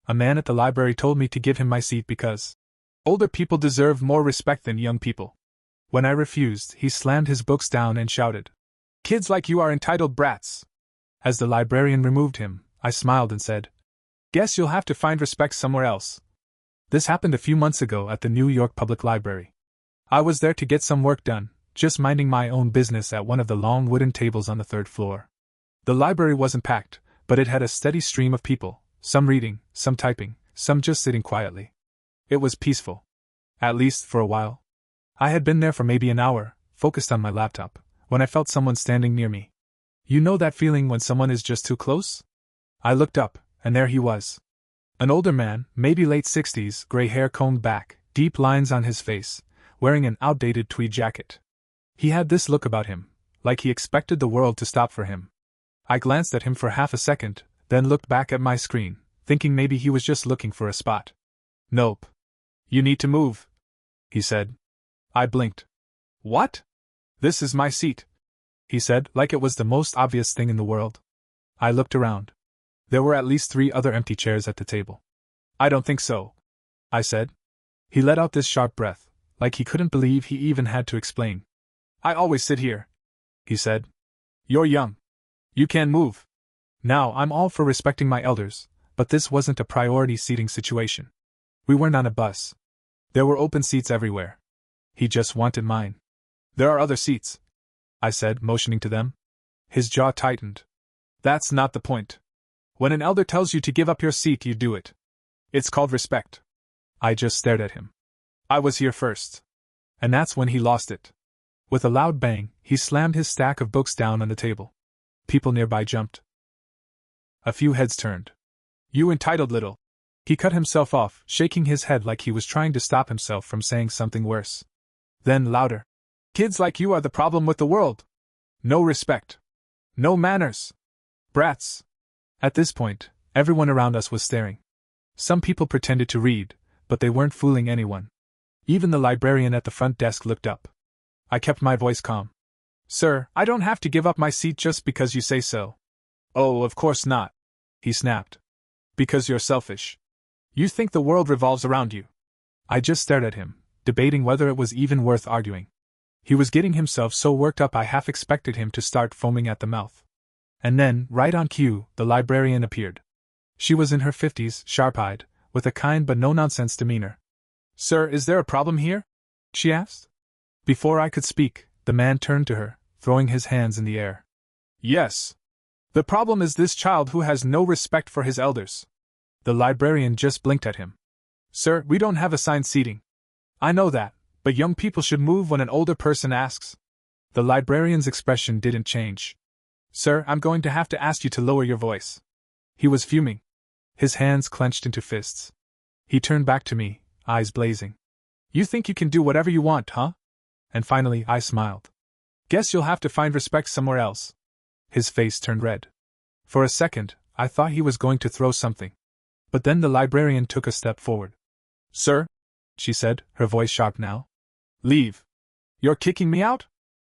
A man at the library told me to give him my seat because older people deserve more respect than young people. When I refused, he slammed his books down and shouted, "Kids like you are entitled brats." As the librarian removed him, I smiled and said, "Guess you'll have to find respect somewhere else." This happened a few months ago at the New York Public Library. I was there to get some work done, just minding my own business at one of the long wooden tables on the third floor. The library wasn't packed, but it had a steady stream of people, some reading, some typing, some just sitting quietly. It was peaceful. At least for a while. I had been there for maybe an hour, focused on my laptop, when I felt someone standing near me. You know that feeling when someone is just too close? I looked up, and there he was. An older man, maybe late 60s, gray hair combed back, deep lines on his face, wearing an outdated tweed jacket. He had this look about him, like he expected the world to stop for him. I glanced at him for half a second, then looked back at my screen, thinking maybe he was just looking for a spot. "Nope. You need to move," he said. I blinked. "What?" "This is my seat," he said, like it was the most obvious thing in the world. I looked around. There were at least 3 other empty chairs at the table. "I don't think so," I said. He let out this sharp breath, like he couldn't believe he even had to explain. "I always sit here," he said. "You're young. You can move." Now, I'm all for respecting my elders, but this wasn't a priority seating situation. We weren't on a bus. There were open seats everywhere. He just wanted mine. "There are other seats," I said, motioning to them. His jaw tightened. "That's not the point. When an elder tells you to give up your seat, you do it. It's called respect." I just stared at him. "I was here first." And that's when he lost it. With a loud bang, he slammed his stack of books down on the table. People nearby jumped. A few heads turned. "You entitled little." He cut himself off, shaking his head like he was trying to stop himself from saying something worse. Then louder. "Kids like you are the problem with the world. No respect. No manners. Brats." At this point, everyone around us was staring. Some people pretended to read, but they weren't fooling anyone. Even the librarian at the front desk looked up. I kept my voice calm. "Sir, I don't have to give up my seat just because you say so." "Oh, of course not," he snapped. "Because you're selfish. You think the world revolves around you." I just stared at him, debating whether it was even worth arguing. He was getting himself so worked up I half expected him to start foaming at the mouth. And then, right on cue, the librarian appeared. She was in her 50s, sharp-eyed, with a kind but no-nonsense demeanor. "Sir, is there a problem here?" she asked. Before I could speak, the man turned to her, throwing his hands in the air. "Yes. The problem is this child who has no respect for his elders." The librarian just blinked at him. "Sir, we don't have assigned seating." "I know that, but young people should move when an older person asks." The librarian's expression didn't change. "Sir, I'm going to have to ask you to lower your voice." He was fuming. His hands clenched into fists. He turned back to me, eyes blazing. "You think you can do whatever you want, huh?" And finally, I smiled. "Guess you'll have to find respect somewhere else." His face turned red. For a second, I thought he was going to throw something. But then the librarian took a step forward. "Sir," she said, her voice sharp now. "Leave. You're kicking me out?"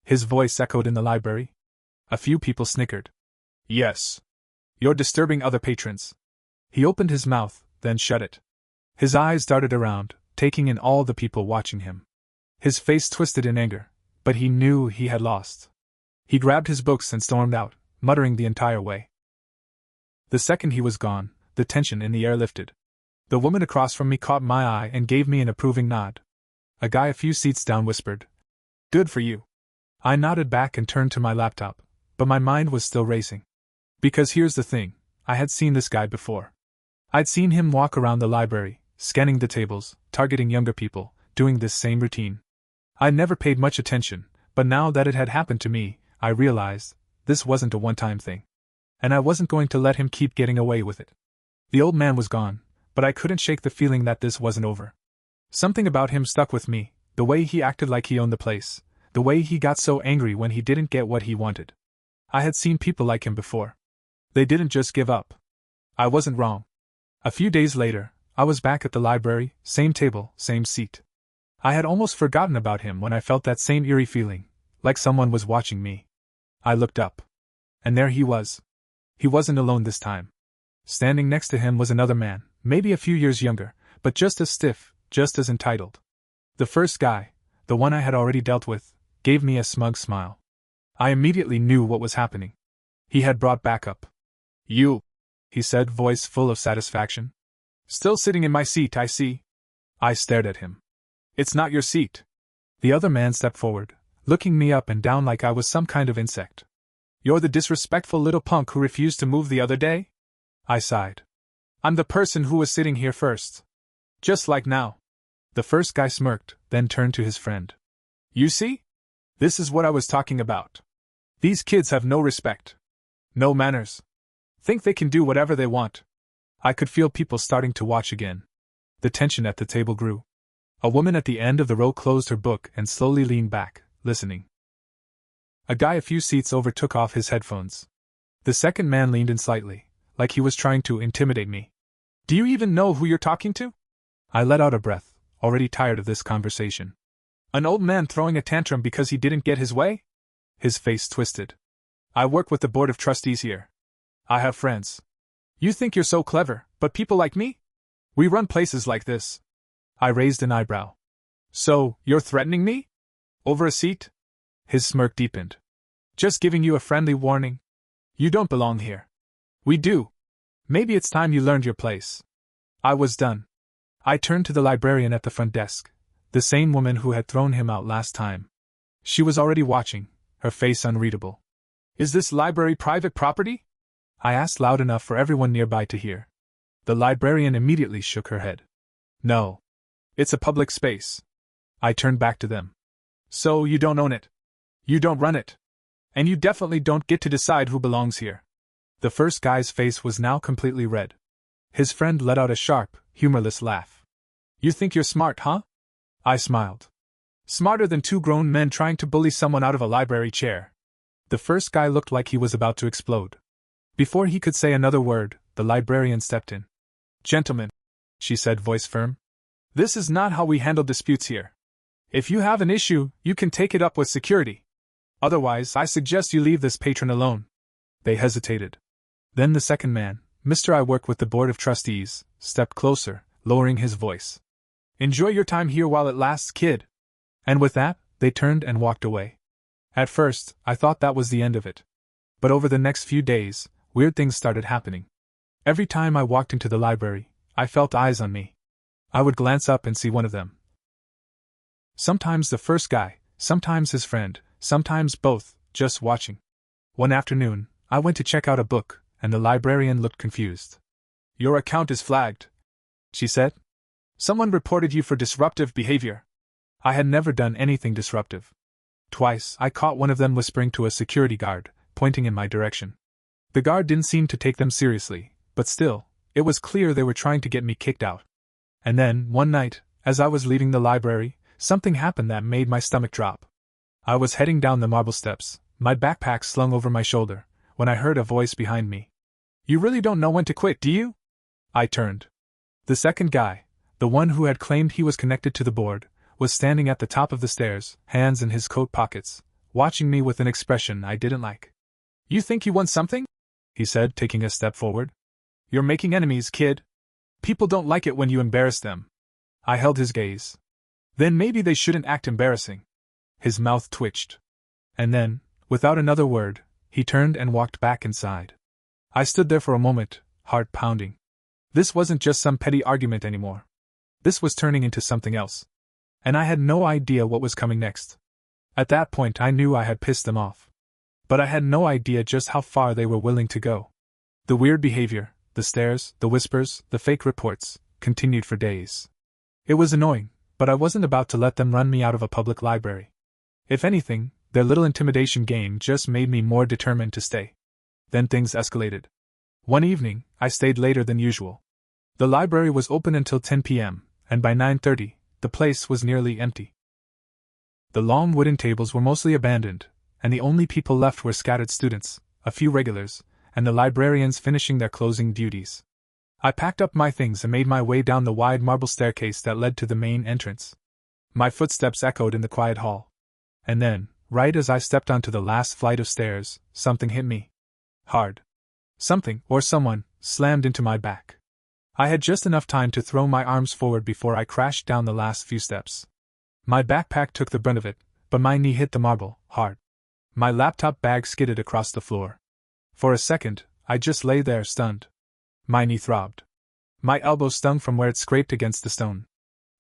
His voice echoed in the library. A few people snickered. "Yes. You're disturbing other patrons." He opened his mouth, then shut it. His eyes darted around, taking in all the people watching him. His face twisted in anger, but he knew he had lost. He grabbed his books and stormed out, muttering the entire way. The second he was gone, the tension in the air lifted. The woman across from me caught my eye and gave me an approving nod. A guy a few seats down whispered, "Good for you." I nodded back and turned to my laptop, but my mind was still racing. Because here's the thing, I had seen this guy before. I'd seen him walk around the library, scanning the tables, targeting younger people, doing this same routine. I'd never paid much attention, but now that it had happened to me, I realized this wasn't a one-time thing. And I wasn't going to let him keep getting away with it. The old man was gone, but I couldn't shake the feeling that this wasn't over. Something about him stuck with me, the way he acted like he owned the place, the way he got so angry when he didn't get what he wanted. I had seen people like him before. They didn't just give up. I wasn't wrong. A few days later, I was back at the library, same table, same seat. I had almost forgotten about him when I felt that same eerie feeling, like someone was watching me. I looked up. And there he was. He wasn't alone this time. Standing next to him was another man, Maybe a few years younger, but just as stiff, just as entitled. The first guy, the one I had already dealt with, gave me a smug smile. I immediately knew what was happening. He had brought backup. You, he said, voice full of satisfaction. Still sitting in my seat, I see. I stared at him. It's not your seat. The other man stepped forward, looking me up and down like I was some kind of insect. You're the disrespectful little punk who refused to move the other day? I sighed. I'm the person who was sitting here first. Just like now. The first guy smirked, then turned to his friend. You see? This is what I was talking about. These kids have no respect. No manners. Think they can do whatever they want. I could feel people starting to watch again. The tension at the table grew. A woman at the end of the row closed her book and slowly leaned back, listening. A guy a few seats over took off his headphones. The second man leaned in slightly, like he was trying to intimidate me. Do you even know who you're talking to? I let out a breath, already tired of this conversation. An old man throwing a tantrum because he didn't get his way? His face twisted. I work with the board of trustees here. I have friends. You think you're so clever, but people like me? We run places like this. I raised an eyebrow. So, you're threatening me? Over a seat? His smirk deepened. Just giving you a friendly warning. You don't belong here. We do. Maybe it's time you learned your place. I was done. I turned to the librarian at the front desk, the same woman who had thrown him out last time. She was already watching, her face unreadable. Is this library private property? I asked loud enough for everyone nearby to hear. The librarian immediately shook her head. No. It's a public space. I turned back to them. So you don't own it. You don't run it. And you definitely don't get to decide who belongs here. The first guy's face was now completely red. His friend let out a sharp, humorless laugh. You think you're smart, huh? I smiled. Smarter than two grown men trying to bully someone out of a library chair. The first guy looked like he was about to explode. Before he could say another word, the librarian stepped in. Gentlemen, she said, voice firm. This is not how we handle disputes here. If you have an issue, you can take it up with security. Otherwise, I suggest you leave this patron alone. They hesitated. Then the second man, Mr. I work with the board of trustees, stepped closer, lowering his voice. Enjoy your time here while it lasts, kid. And with that, they turned and walked away. At first, I thought that was the end of it. But over the next few days, weird things started happening. Every time I walked into the library, I felt eyes on me. I would glance up and see one of them. Sometimes the first guy, sometimes his friend, sometimes both, just watching. One afternoon, I went to check out a book, and the librarian looked confused. Your account is flagged, she said. Someone reported you for disruptive behavior. I had never done anything disruptive. Twice, I caught one of them whispering to a security guard, pointing in my direction. The guard didn't seem to take them seriously, but still, it was clear they were trying to get me kicked out. And then, one night, as I was leaving the library, something happened that made my stomach drop. I was heading down the marble steps, my backpack slung over my shoulder, when I heard a voice behind me. You really don't know when to quit, do you? I turned. The second guy, the one who had claimed he was connected to the board, was standing at the top of the stairs, hands in his coat pockets, watching me with an expression I didn't like. You think you won something? He said, taking a step forward. You're making enemies, kid. People don't like it when you embarrass them. I held his gaze. Then maybe they shouldn't act embarrassing. His mouth twitched. And then, without another word, he turned and walked back inside. I stood there for a moment, heart pounding. This wasn't just some petty argument anymore. This was turning into something else. And I had no idea what was coming next. At that point I knew I had pissed them off. But I had no idea just how far they were willing to go. The weird behavior, the stares, the whispers, the fake reports, continued for days. It was annoying, but I wasn't about to let them run me out of a public library. If anything, their little intimidation game just made me more determined to stay. Then things escalated. One evening, I stayed later than usual. The library was open until 10 p.m., and by 9:30, the place was nearly empty. The long wooden tables were mostly abandoned, and the only people left were scattered students, a few regulars, and the librarians finishing their closing duties. I packed up my things and made my way down the wide marble staircase that led to the main entrance. My footsteps echoed in the quiet hall. And then, right as I stepped onto the last flight of stairs, something hit me. Hard. Something, or someone, slammed into my back. I had just enough time to throw my arms forward before I crashed down the last few steps. My backpack took the brunt of it, but my knee hit the marble, hard. My laptop bag skidded across the floor. For a second, I just lay there stunned. My knee throbbed. My elbow stung from where it scraped against the stone.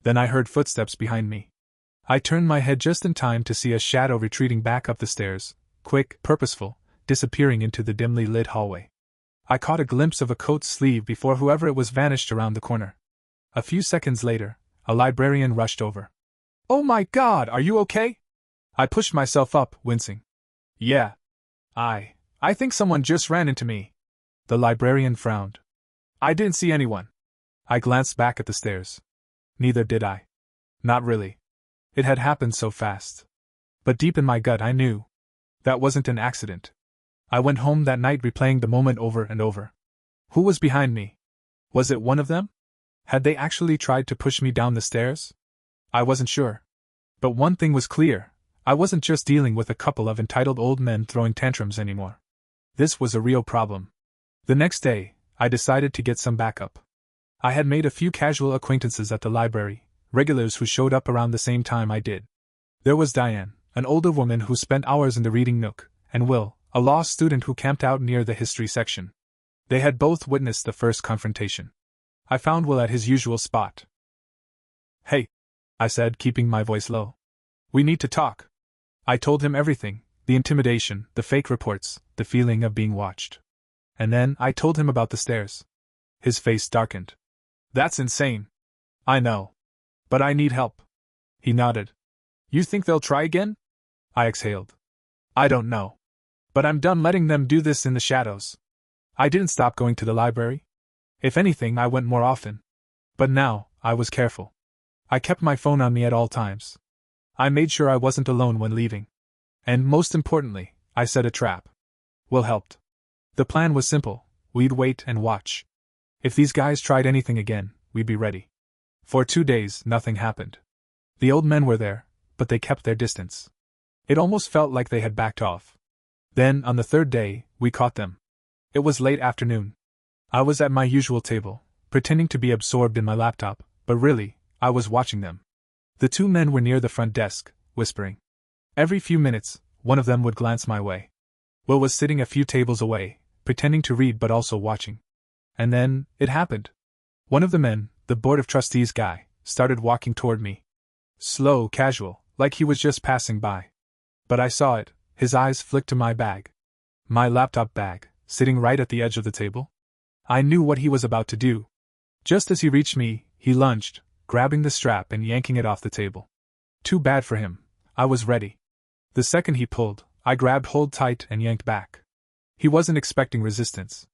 Then I heard footsteps behind me. I turned my head just in time to see a shadow retreating back up the stairs, quick, purposeful, disappearing into the dimly lit hallway. I caught a glimpse of a coat sleeve before whoever it was vanished around the corner. A few seconds later, a librarian rushed over. "Oh my God, are you okay?" I pushed myself up, wincing. "Yeah. I think someone just ran into me." The librarian frowned. "I didn't see anyone." I glanced back at the stairs. Neither did I. Not really. It had happened so fast. But deep in my gut I knew. That wasn't an accident. I went home that night replaying the moment over and over. Who was behind me? Was it one of them? Had they actually tried to push me down the stairs? I wasn't sure. But one thing was clear. I wasn't just dealing with a couple of entitled old men throwing tantrums anymore. This was a real problem. The next day, I decided to get some backup. I had made a few casual acquaintances at the library, regulars who showed up around the same time I did. There was Diane, an older woman who spent hours in the reading nook, and Will, a law student who camped out near the history section. They had both witnessed the first confrontation. I found Will at his usual spot. "Hey," I said, keeping my voice low. "We need to talk." I told him everything, the intimidation, the fake reports, the feeling of being watched. And then I told him about the stairs. His face darkened. "That's insane." "I know. But I need help." He nodded. "You think they'll try again?" I exhaled. "I don't know. But I'm done letting them do this in the shadows." I didn't stop going to the library. If anything, I went more often. But now, I was careful. I kept my phone on me at all times. I made sure I wasn't alone when leaving. And most importantly, I set a trap. Will helped. The plan was simple. We'd wait and watch. If these guys tried anything again, we'd be ready. For 2 days, nothing happened. The old men were there, but they kept their distance. It almost felt like they had backed off. Then, on the third day, we caught them. It was late afternoon. I was at my usual table, pretending to be absorbed in my laptop, but really, I was watching them. The 2 men were near the front desk, whispering. Every few minutes, one of them would glance my way. Will was sitting a few tables away, pretending to read but also watching. And then, it happened. One of the men, the Board of Trustees guy, started walking toward me. Slow, casual, like he was just passing by. But I saw it. His eyes flicked to my bag. My laptop bag, sitting right at the edge of the table. I knew what he was about to do. Just as he reached me, he lunged, grabbing the strap and yanking it off the table. Too bad for him. I was ready. The second he pulled, I grabbed hold tight and yanked back. He wasn't expecting resistance.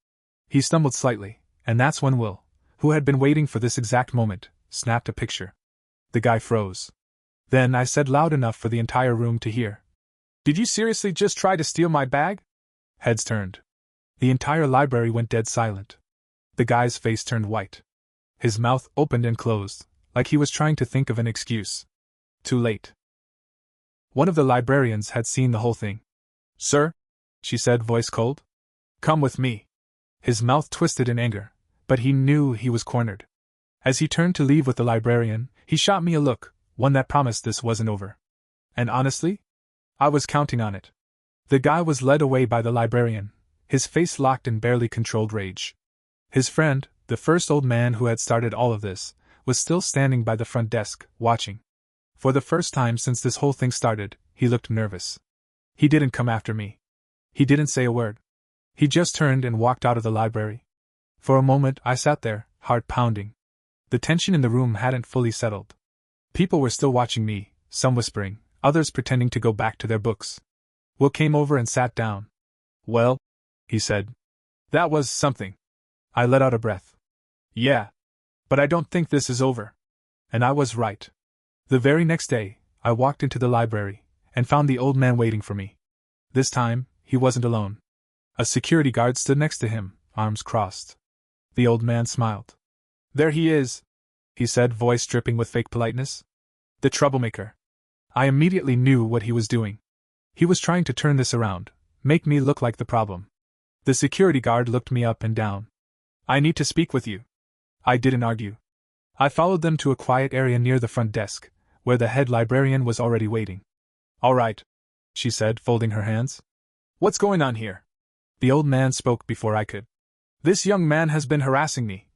He stumbled slightly, and that's when Will, who had been waiting for this exact moment, snapped a picture. The guy froze. Then I said loud enough for the entire room to hear. "Did you seriously just try to steal my bag?" Heads turned. The entire library went dead silent. The guy's face turned white. His mouth opened and closed, like he was trying to think of an excuse. Too late. One of the librarians had seen the whole thing. "Sir," she said, voice cold. "Come with me." His mouth twisted in anger, but he knew he was cornered. As he turned to leave with the librarian, he shot me a look, one that promised this wasn't over. And honestly, I was counting on it. The guy was led away by the librarian, his face locked in barely controlled rage. His friend, the first old man who had started all of this, was still standing by the front desk, watching. For the first time since this whole thing started, he looked nervous. He didn't come after me. He didn't say a word. He just turned and walked out of the library. For a moment I sat there, heart pounding. The tension in the room hadn't fully settled. People were still watching me, some whispering, others pretending to go back to their books. Will came over and sat down. "Well," he said. "That was something." I let out a breath. "Yeah. But I don't think this is over." And I was right. The very next day, I walked into the library, and found the old man waiting for me. This time, he wasn't alone. A security guard stood next to him, arms crossed. The old man smiled. "There he is," he said, voice dripping with fake politeness. "The troublemaker." I immediately knew what he was doing. He was trying to turn this around, make me look like the problem. The security guard looked me up and down. "I need to speak with you." I didn't argue. I followed them to a quiet area near the front desk, where the head librarian was already waiting. All right, she said, folding her hands. What's going on here? The old man spoke before I could. This young man has been harassing me,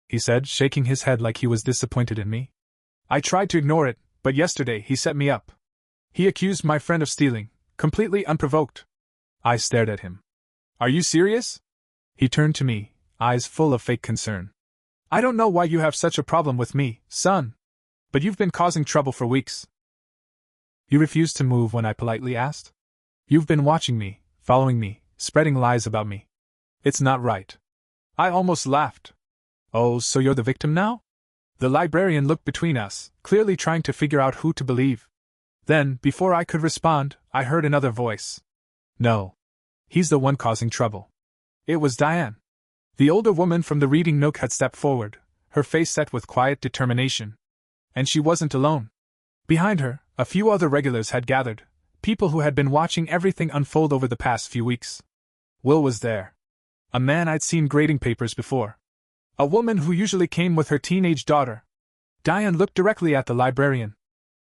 he said, shaking his head like he was disappointed in me. I tried to ignore it, but yesterday he set me up. He accused my friend of stealing, completely unprovoked. I stared at him. Are you serious? He turned to me, eyes full of fake concern. I don't know why you have such a problem with me, son. But you've been causing trouble for weeks. You refused to move when I politely asked? You've been watching me, following me, spreading lies about me. It's not right. I almost laughed. Oh, so you're the victim now? The librarian looked between us, clearly trying to figure out who to believe. Then, before I could respond, I heard another voice. No. He's the one causing trouble. It was Diane. The older woman from the reading nook had stepped forward, her face set with quiet determination. And she wasn't alone. Behind her, a few other regulars had gathered, people who had been watching everything unfold over the past few weeks. Will was there. A man I'd seen grading papers before. A woman who usually came with her teenage daughter. Diane looked directly at the librarian.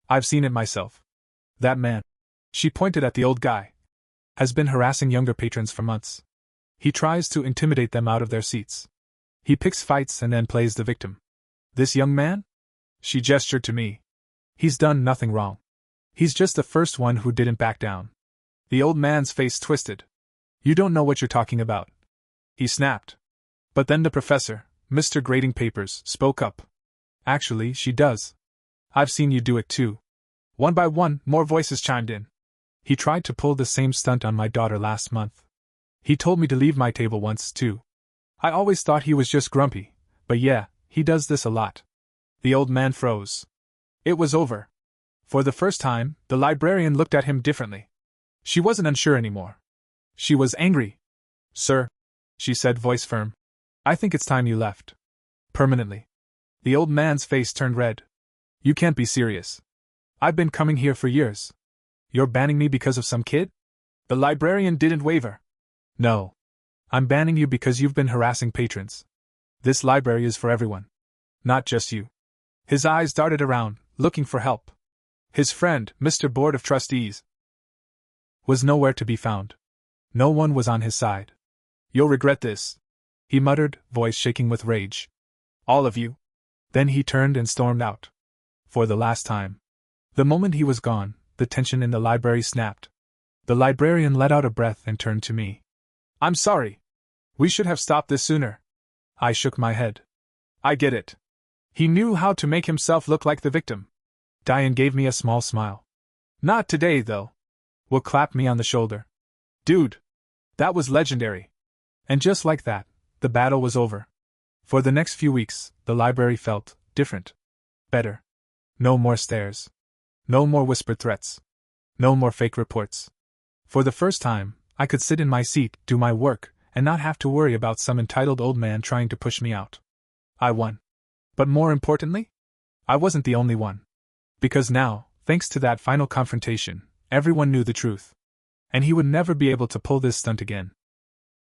I've seen it myself. That man, she pointed at the old guy, has been harassing younger patrons for months. He tries to intimidate them out of their seats. He picks fights and then plays the victim. This young man? She gestured to me. He's done nothing wrong. He's just the first one who didn't back down. The old man's face twisted. You don't know what you're talking about, he snapped. But then the professor, Mr. Grading Papers, spoke up. Actually, she does. I've seen you do it too. One by one, more voices chimed in. He tried to pull the same stunt on my daughter last month. He told me to leave my table once too. I always thought he was just grumpy, but yeah, he does this a lot. The old man froze. It was over. For the first time, the librarian looked at him differently. She wasn't unsure anymore. She was angry. Sir, she said, voice firm, I think it's time you left. Permanently. The old man's face turned red. You can't be serious. I've been coming here for years. You're banning me because of some kid? The librarian didn't waver. No. I'm banning you because you've been harassing patrons. This library is for everyone. Not just you. His eyes darted around, looking for help. His friend, Mr. Board of Trustees, was nowhere to be found. No one was on his side. You'll regret this, he muttered, voice shaking with rage. All of you. Then he turned and stormed out. For the last time. The moment he was gone, the tension in the library snapped. The librarian let out a breath and turned to me. I'm sorry. We should have stopped this sooner. I shook my head. I get it. He knew how to make himself look like the victim. Diane gave me a small smile. Not today, though. Will clapped me on the shoulder. Dude. That was legendary. And just like that, the battle was over. For the next few weeks, the library felt different. Better. No more stares. No more whispered threats. No more fake reports. For the first time, I could sit in my seat, do my work, and not have to worry about some entitled old man trying to push me out. I won. But more importantly, I wasn't the only one. Because now, thanks to that final confrontation, everyone knew the truth. And he would never be able to pull this stunt again.